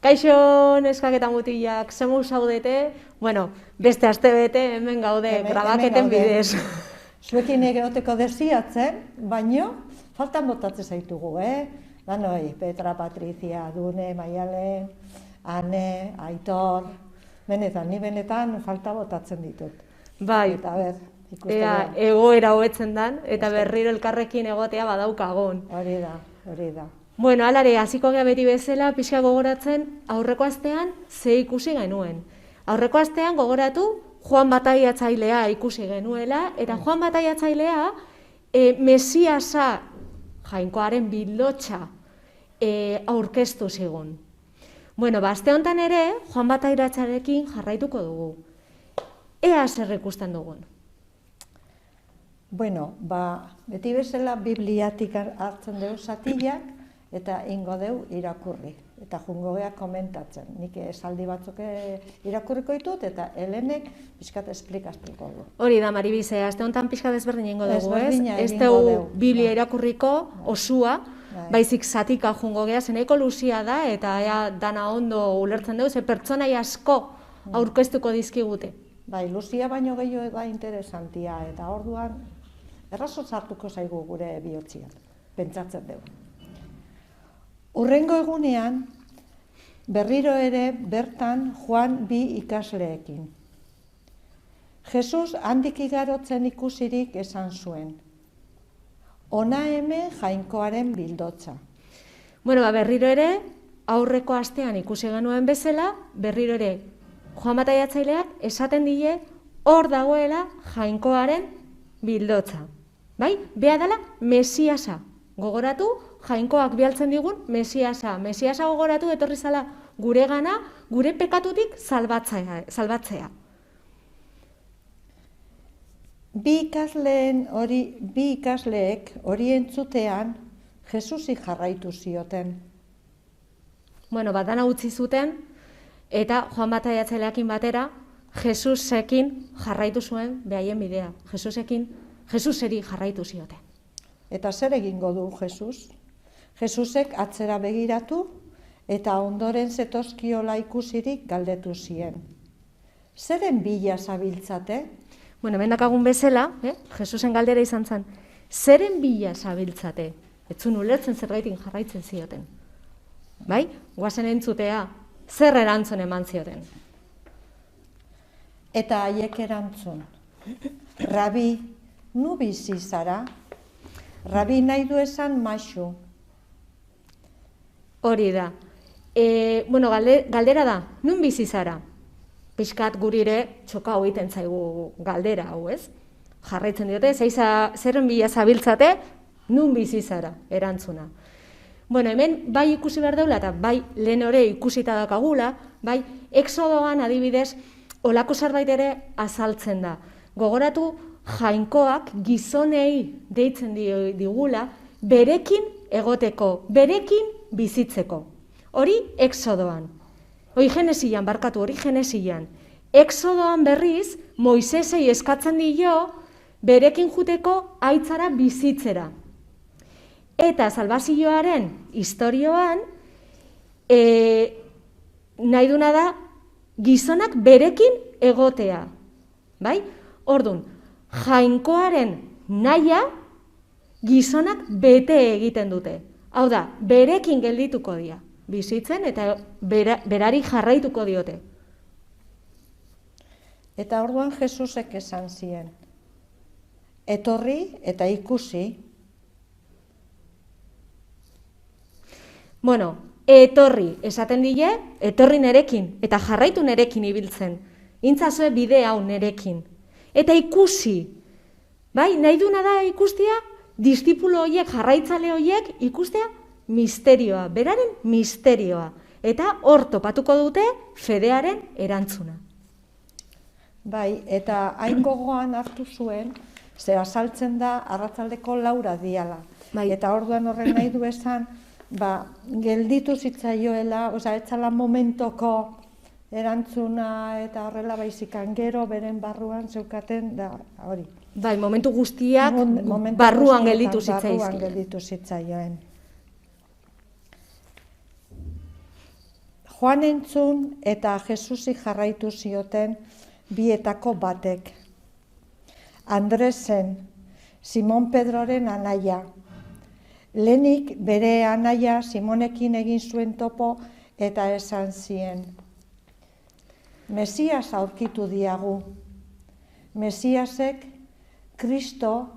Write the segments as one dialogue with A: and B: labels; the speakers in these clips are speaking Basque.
A: Kaixo neskak eta mutilak, zemu zaudete, bueno, beste aste bete hemen gaude grabaketen bidez.
B: Zuekin egoteko desiatzen, baino, faltan botatzen zaitugu, Danoi, Petra, Patrizia, Dune, Maialen, Ane, Aitor, ni benetan falta botatzen ditut.
A: Bai,
B: eta
A: egoera hobetzen dan, eta berriro elkarrekin egotea badaukagun.
B: Hori da.
A: Bueno, alare, hasiko gea beti bezala, pixka gogoratzen, aurreko astean ze ikusi genuen. Aurreko astean gogoratu, Joan Bataiatzailea ikusi genuela, eta Joan Bataiatzailea Mesiasa, Jainkoaren bildotxa, aurkeztu zigun. Bueno, aste honetan ere, Joan Bataiatzarekin jarraituko dugu. Ea zer ikusten dugun?
B: Bueno, beti bezala Bibliatik hartzen dugu zatilak, eta ingo deu irakurri, eta jungo gea komentatzen. Nik esaldi batzuk irakurriko ditut, eta Helenek pixkat esplikaztuko du.
A: Hori da, Maribize, aste honetan pixkat ezberdin ingo dugu, ez? Ez
B: dugu
A: dugu Biblia irakurriko osua, baizik zatika jungo gea, zeneiko luzia da, eta ea dana ondo ulertzen dugu, ze pertsonai asko aurkeztuko dizkigute.
B: Bai, luzia baino gehiago da interesantia, eta orduan errazo sartuko zaigu gure bihotzian, pentsatzen dugu. Hurrengo egunean, berriro ere bertan Juan bi ikasleekin. Jesus handik igarotzen ikusirik esan zuen. Hona hemen Jainkoaren bildotza.
A: Bueno, berriro ere, aurreko astean ikusi genuen bezala, berriro ere Joan Bataiatzaileak esaten die hor dagoela Jainkoaren bildotza. Bai? Bea dela Mesiasa. Gogoratu, Jainkoak bialtzen digun Mesiasa. Mesiasa gogoratu etorri zala guregana, gure pekatutik salbatzea.
B: Bi ikasleek hori entzutean Jesusi jarraitu zioten.
A: Bueno, dana utzi zuten, eta Joan Bataiatzaileakin batera, Jesusekin jarraitu zuen behaien bidea. Jesuseri jarraitu zioten.
B: Eta zer egingo du Jesus? Jesusek atzera begiratu eta ondoren zetozkiola ikusirik galdetu zien. Zeren bila zabiltzate?
A: Bueno, mendakagun bezala, Jesusen galdera izan zen, zeren bila zabiltzate? Etzun ulertzen zergaitik jarraitzen zioten. Bai? Guazen entzutea, zer erantzun eman zioten?
B: Eta haiek erantzun. Rabi, nu bizi zara? Rabi nahi du esan maxu.
A: Hori da. Bueno, galdera da, nun bizi zara? Pixkat gurire txoka egiten zaigu galdera hau, ez? Jarraitzen diote, zeren bila zabiltzate, nun bizi zara, erantzuna. Bueno, hemen bai ikusi behar deula eta bai lehen ore ikusita dakagula, bai Exodoan adibidez, olako zerbait ere azaltzen da. Gogoratu, Jainkoak gizonei deitzen digula, berekin egoteko, berekin bizitzeko. Hori Exodoan. Hori Genesian, hori Genesian. Exodoan berriz, Moisesei eskatzen dio, berekin juteko aitzara bizitzera. Eta salbazioaren istorioan, nahi duna da, gizonak berekin egotea. Bai? Ordun, Jainkoaren nahia gizonak bete egiten dute. Hau da, berekin geldituko dira, bizitzen eta berari jarraituko diote.
B: Eta orduan Jesusek esan zien, etorri eta ikusi.
A: Bueno, etorri esaten die, etorri nerekin eta jarraitu nerekin ibiltzen. Intzazue bide hau nerekin. Eta ikusi, bai, nahi duna da ikustea, distipulo horiek, jarraitzale horiek ikustea misterioa, beraren misterioa. Eta hor topatuko dute fedearen erantzuna.
B: Bai, eta hain gogoan hartu zuen, ze azaltzen da arratsaldeko 4 diala.
A: Bai.
B: Eta orduan horren nahi du esan, gelditu zitzaioela, etzala momentoko erantzuna eta horrela baizikan gero beren barruan zeukaten da hori.
A: Bai, momentu guztiak barruan gelditu
B: zitzaioen. Joan entzun eta Jesusi jarraitu zioten bietako batek. Andresen, Simon Pedroren anaia. Lehenik bere anaia Simonekin egin zuen topo eta esan zien. Mesias aurkitu diagu. Mesiasek Kristo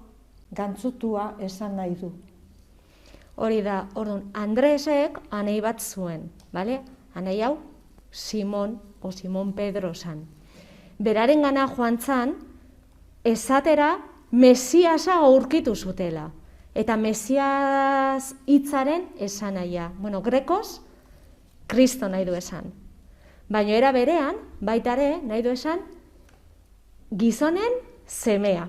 B: gantzutua esan nahi du.
A: Hori da, orduan, Andresek anei bat zuen, bale? Anei hau Simon Pedro zan. Beraren gana joan zan, esatera Mesiasa aurkitu zutela. Eta Mesias hitzaren esan nahia. Bueno, grekoz, Kristo nahi du esan. Baina era berean, baitare nahi du esan, gizonen semea.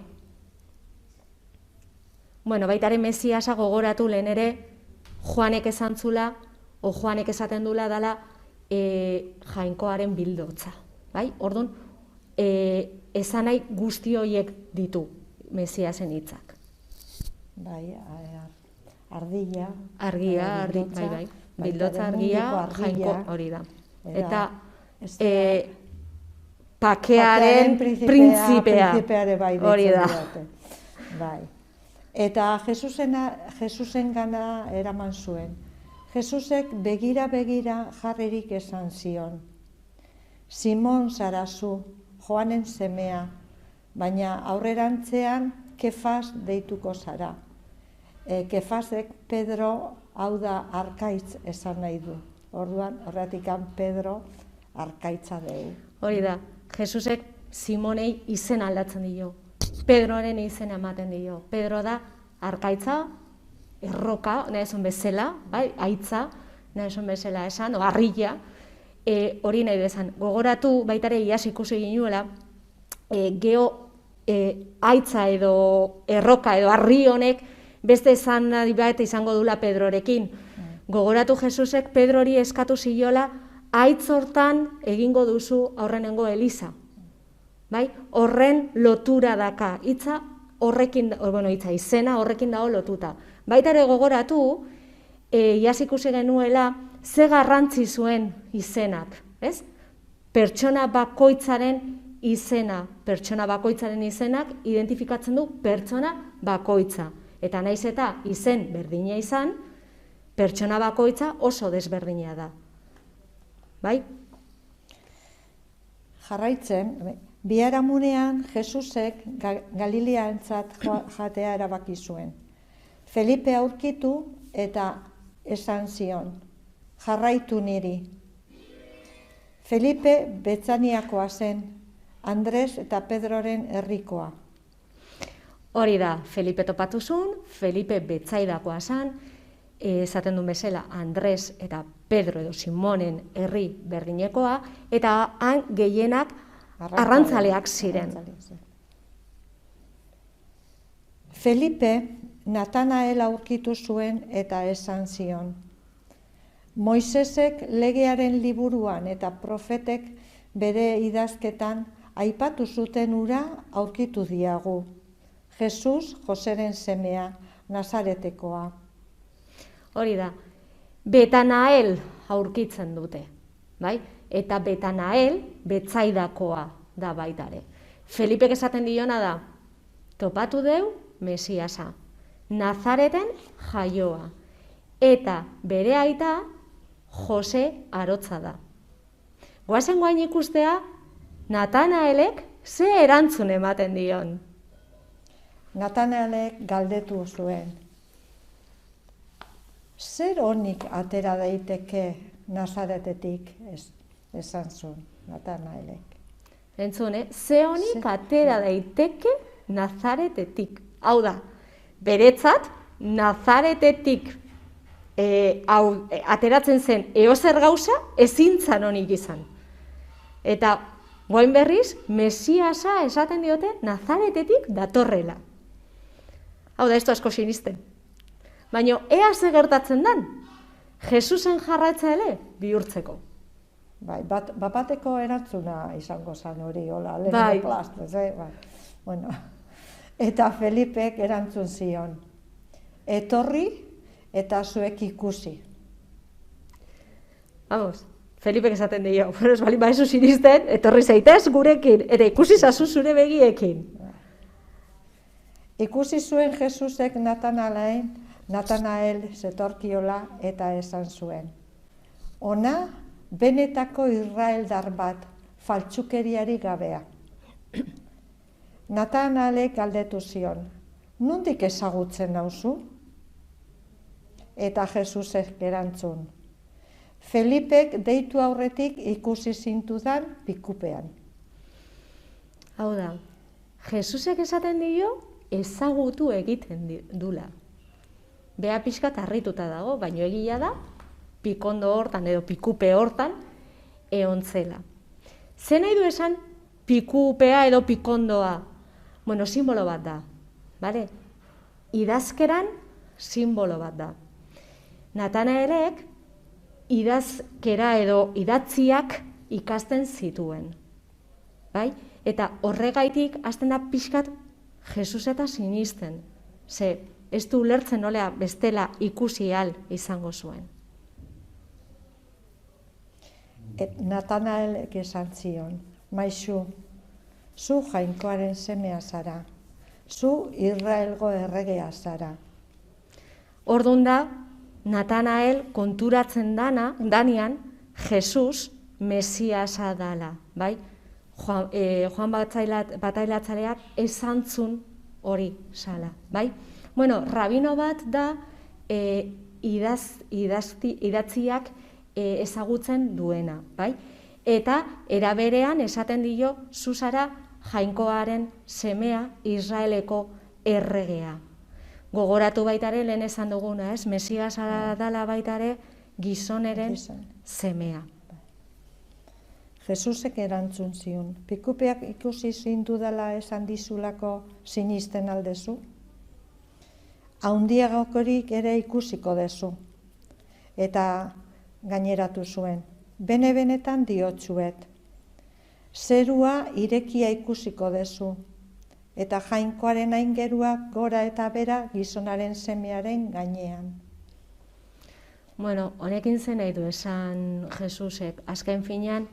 A: Bueno, baitare Mesiasa gogoratu lehen ere, Joanek esan zula, o Joanek esaten dula dala, jainkoaren bildotza. Bai? Orduan, esan nahi guzti horiek ditu Mesiasen hitzak.
B: Bai, argia.
A: Argia, bai. Bildotza argia, jainko hori da. Eta pakearen printzipea hori da.
B: Bai. Eta Jesusen gana eraman zuen. Jesusek begira jarririk esan zion. Simon zarazu, Joanen semea, baina aurrerantzean Kefas deituko zara. Kefasek Pedro hau da arkaitz esan nahi du. Orduan, horretikan Pedro arkaitza dugu.
A: Hori da, Jesusek Simonei izen aldatzen dio. Pedroaren izena ematen dio. Pedro da arkaitza, erroka, nahi esan bezala, bai, aitza, nahi esan bezala esan, o harria, hori nahi esan. Gogoratu baitare iaz ikusi ginuela, geho aitza edo erroka edo harri honek beste esan bat izango dula Pedrorekin. Gogoratu Jesusek Pedrori eskatu ziola, aitz hortan egingo duzu aurrenengo Eliza. Bai? Horren lotura daka, hitza horrekin, izena horrekin dago lotuta. Baita ere gogoratu, iaz ikusi genuela, ze garrantzi zuen izenak, ez? Pertsona bakoitzaren izenak identifikatzen du pertsona bakoitza. Eta naiz eta izen berdina izan, pertsona bakoitza oso desberdina da. Bai?
B: Jarraitzen, biharamunean Jesusek Galilearentzat jatea erabaki zuen. Felipe aurkitu eta esan zion, jarraitu niri. Felipe Betzaniakoa zen, Andres eta Pedroren herrikoa.
A: Hori da, Felipe topatu zuen, Felipe Betzaidakoa zen, esaten duen bezala Andres eta Pedro edo Simonen herri berdinekoa, eta han gehienak arrantzaleak ziren.
B: Felipe Natanael aurkitu zuen eta esan zion. Moisesek legearen liburuan eta profetek bere idazketan aipatu zuten ura aurkitu diagu. Jesus, Joseren semea, Nazaretekoa.
A: Hori da, Betanael aurkitzen dute, bai? Eta Betanael Betzaidakoa da baitare. Felipek esaten diona da, topatu deu Mesiasa, Nazareten jaioa, eta bere aita Jose arotza da. Goazen guain ikustea, Natanaelek ze erantzun ematen dion.
B: Natanaelek galdetu zuen. Zer honik atera daiteke Nazaretetik, esan zuen Natanaelek.
A: Entzune, ze honik atera daiteke Nazaretetik. Hau da, beretzat Nazaretetik ateratzen zen eozer gauza ezin zan honik izan. Eta guain berriz, Mesiasa esaten diote Nazaretetik datorrela. Hau da, ez du asko sinisten. Baina, ea ze gertatzen dan, Jesusen jarraitzaile bihurtzeko.
B: Bai, bateko erantzuna izango zen hori, hola, lehenengo plastez, bai. Bueno, eta Felipek erantzun zion. Etorri eta zuek ikusi.
A: Vamos, Felipek esaten dio, ez bali baezu sinisten, etorri zaitez gurekin, eta ikusi zazu zure begiekin.
B: Ikusi zuen Jesusek Natanael zetorkiola eta esan zuen. Ona, benetako Israeldar bat, faltsukeriari gabea. Natanaelek galdetu zion, nondik ezagutzen nauzu? Eta Jesusek erantzun. Felipek deitu aurretik ikusi zintudan pikupean.
A: Hau da, Jesusek esaten dio, ezagutu egiten dula. Bea pixkat harrituta dago, baino egia da, pikondo hortan edo pikupe hortan egon zela. Ze nahi du esan pikupea edo pikondoa? Bueno, simbolo bat da, bale? Idazkeran simbolo bat da. Natanaelek idazkera edo idatziak ikasten zituen. Bai? Eta horregaitik hasten da pixkat Jesus eta sinisten. Ze ez du ulertzen nolea bestela ikusi ahal izango zuen.
B: Natanaelek esan zion, Maizu, zu Jainkoaren semea zara, zu Israelgo erregea zara.
A: Orduan da, Natanael konturatzen danean Jesus Mesiasa dala, bai? Juan Batailatzaleak esantzun hori zala, bai? Bueno, rabino bat da idatziak ezagutzen duena, bai? Eta eraberean esaten dio zu zara Jainkoaren semea Israeleko erregea. Gogoratu baitare lehen esan duguna, ez? Mesiasa dala baitare gizoneren semea.
B: Jesusek erantzun zion, pikupeak ikusi zintudala esan dizulako sinisten aldezu? Haundiagokorik ere ikusiko dezu. Eta gaineratu zuen, bene-benetan diotsuet, zerua irekia ikusiko dezu, eta Jainkoaren aingeruak gora eta bera gizonaren semearen gainean.
A: Bueno, honekin zen nahi du esan Jesusek, azken finean,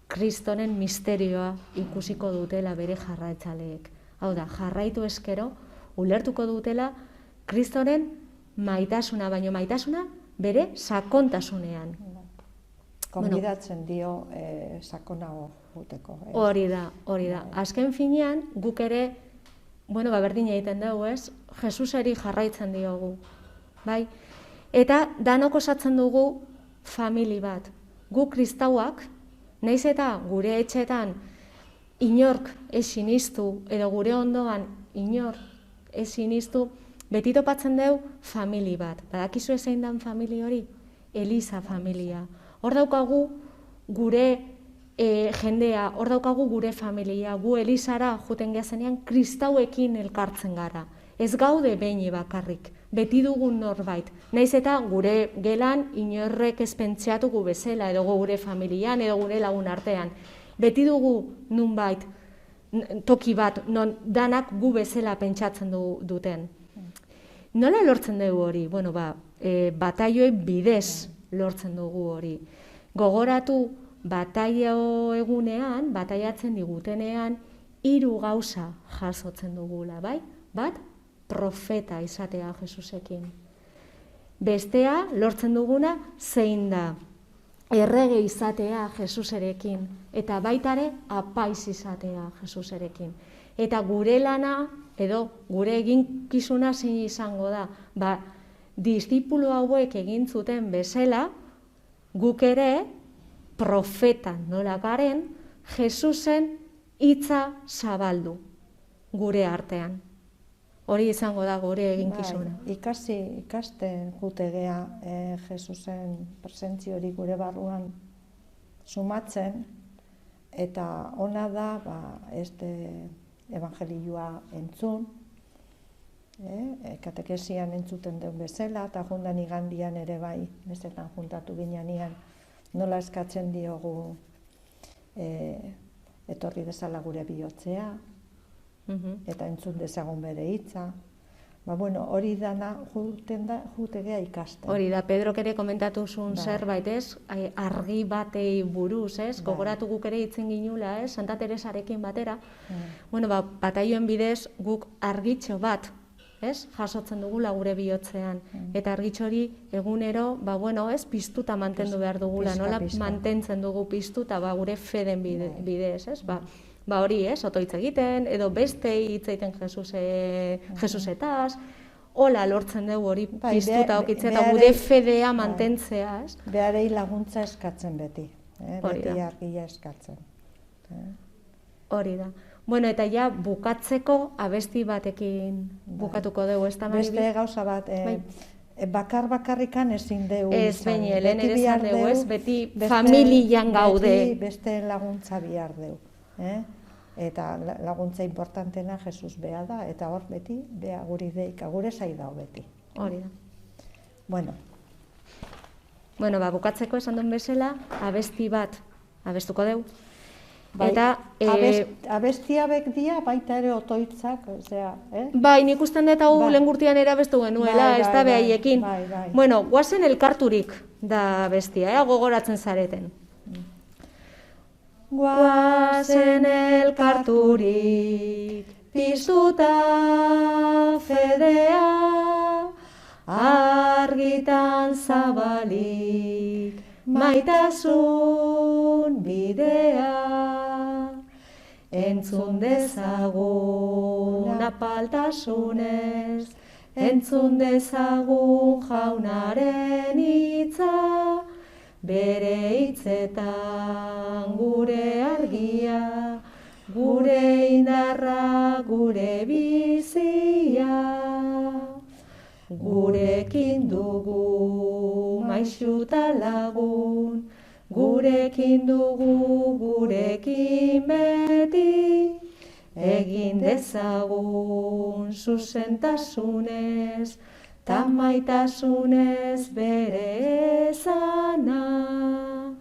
A: Kristoren misterioa ikusiko dutela bere jarraitzaleek. Hau da, jarraitu eskero, ulertuko dutela Kristoren maitasuna, baino maitasuna bere sakontasunean.
B: Konbidatzen dio sakonago juteko.
A: Hori da. Azken finean, guk ere, berdin egiten dugu, ez? Jesuseri jarraitzen diogu, bai? Eta danok osatzen dugu famili bat. Gu kristauak, nahiz eta gure etxetan inork ez sinistu, edo gure ondoan inork ez sinistu, beti topatzen dugu famili bat. Badakizu ezein dan famili hori? Eliza familia. Hor daukagu gure jendea, hor daukagu gure familia, gu Elizara joten gehazenean kristauekin elkartzen gara. Ez gaude behin bakarrik, beti dugun norbait. Naiz eta gure gelan inorrek ez pentsatugu bezala, edo gure familian, edo gure lagun artean. Beti dugu nunbait, toki bat, non danak gu bezala pentsatzen duten. Nola lortzen dugu hori? Bataioen bidez lortzen dugu hori. Gogoratu bataio egunean, bataiatzen digutenean, 3 gauza jasotzen dugula, bai? Bat, profeta izatea Jesusekin. Bestea, lortzen duguna, zein da? Errege izatea Jesuserekin. Eta baitare, apaiz izatea Jesuserekin. Eta gure lana, edo gure eginkizuna zein izango da, dizipulu hauek egin zuten bezala, guk ere, profeta nola garen, Jesusen hitza zabaldu gure artean. Hori izango da gure eginkizuna.
B: Ikasten jutegea Jesusen presentzio hori gure barruan sumatzen, eta ona da evangelioa entzun, katekesian entzuten den bezala, eta jundan igandian ere bai, bezetan juntatu ginean, nola eskatzen diogu etorri dezala gure bihotzea, eta entzun dezagun bere hitza. hori dana jutegea ikasten.
A: Hori da, Pedrok ere komentatu zuen zerbait, ez? Argi batei buruz, ez? Gogoratu guk ere hitzen ginula, ez? Santa Teresarekin batera. Bueno, bataioen bidez guk argitxo bat, ez? Jasotzen dugula gure bihotzean. Eta argitxo hori egunero, ez? Piztuta mantendu behar dugula, nola mantentzen dugu piztuta, gure feden bidez, ez? Hori, ez, otoitz egiten, edo beste hitz egiten Jesusetaz, hola lortzen dugu hori piztuta okitzea eta gure fedea mantentzea, ez?
B: Beharei laguntza eskatzen beti, beti argia eskatzen.
A: Hori da. Bueno, eta ja bukatzeko abesti batekin bukatuko dugu, ez da, Maribi?
B: Beste gauza bat, bakarrikan ezin dugu.
A: Ez, baina, helen ere zan dugu, ez, beti familian gaude.
B: Beste laguntza bihar dugu. Eta laguntza importantena Jesus bea da, eta hor beti, bea guri deika, gure zaidao beti.
A: Hori da.
B: Bueno,
A: bukatzeko esan duen bezala, abesti bat abestuko dugu.
B: Eta abestia bek dia, baita ere otoitzak,
A: Bai, nik usten dut hau lehen gurtian ere abestu genuela, ez da behaiekin. Bueno, guazen elkarturik da abestia, gogoratzen zareten. Guazen elkarturik, piztuta fedea, argitan zabalik, maitasun bidea. Entzun dezagun apaltasunez, entzun dezagun jaunaren hitza, bere hitzetan gure argia, gure indarra, gure bizia. Gurekin dugu maixuta lagun, gurekin dugu gurekin beti, egin dezagun zuzentasunez, tamaitasunez bere ezana.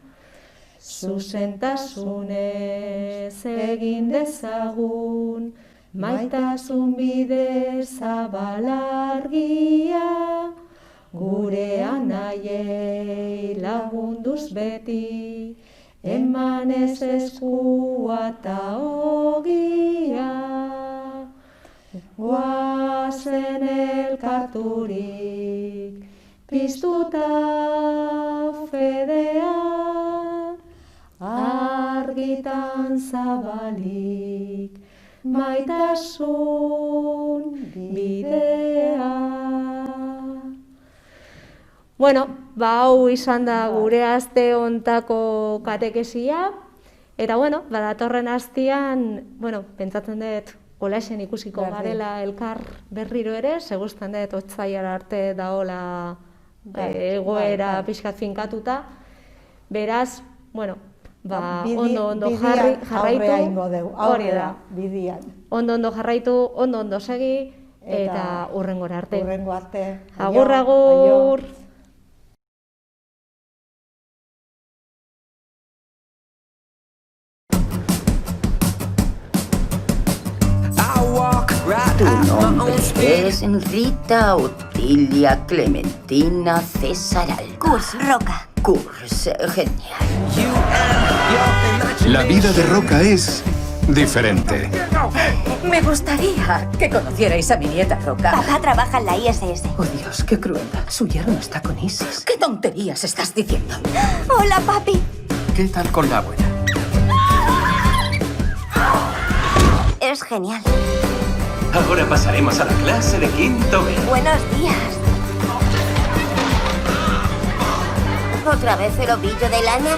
A: Zuzentasunez egin dezagun, maitasun bidez zabalargia, gure anaiei lagunduz beti, emanez eskua eta ogia. Guazen elkarturik, piztuta fedea, argitan zabalik, maitasun bidea. Bueno, hau izan da gure aste hontako katekesia, eta datorren astean, pentsatzen dut, holaxen ikusiko garela elkar berriro ere, segustan dut otsailara arte daola egoera pixkat finkatuta, beraz, ondo jarraitu, hori da, ondo jarraitu, ondo segi, eta hurrengora arte. Agur, agur!
C: Tu nombre es Rita Otilia Clementina César Alba.
D: Kurs Roca.
C: Kurs, genial.
E: La vida de Roca es diferente.
C: Me gustaría que conocierais a mi nieta Roca.
D: Papá trabaja en la ISS.
C: Oh, Dios, qué crueldad. Su yerno está con ISIS. ¿Qué tonterías estás diciendo?
D: Hola, papi.
E: ¿Qué tal con la abuela?
D: Es genial.
F: Ahora pasaremos a la clase de quinto B.
D: Buenos días. ¿Otra vez el ovillo de lana?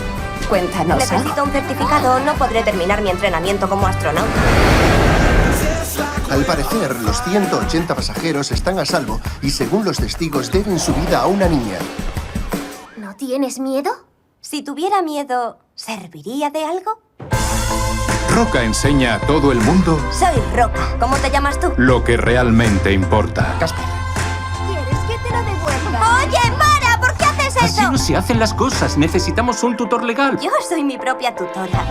C: Cuéntanos.
D: Necesito un certificado, no podré terminar mi entrenamiento como astronauta.
G: Al parecer, los 180 pasajeros están a salvo y, según los testigos, deben su vida a una niña.
D: ¿No tienes miedo? Si tuviera miedo, ¿serviría de algo?
E: Roca enseña a todo el mundo
D: Soy Roca. ¿Cómo te llamas tú?
E: lo que realmente importa.
G: Casper.
D: ¿Quieres que te lo devuelva? ¡Oye, para! ¿Por qué haces eso?
F: Así no se hacen las cosas. Necesitamos un tutor legal.
D: Yo soy mi propia tutora.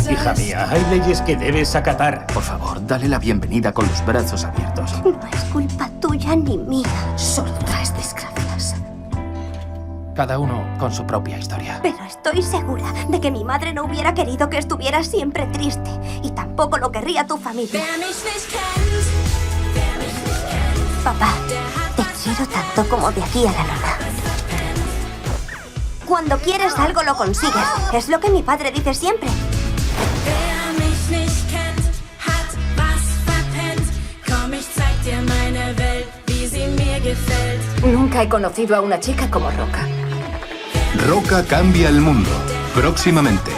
H: Hija mía, hay leyes que debes acatar.
I: Por favor, dale la bienvenida con los brazos abiertos.
D: No es culpa tuya ni mía.
C: Solo traes desgracias.
I: Cada uno con su propia historia.
D: Pero estoy segura de que mi madre no hubiera querido que estuvieras siempre triste. Y tampoco lo querría tu familia. Papá, te quiero tanto como de aquí a la luna. Cuando quieres algo lo consigues. Es lo que mi padre dice siempre.
C: Nunca he conocido a una chica como Roca.
E: Roca cambia el mundo. Próximamente.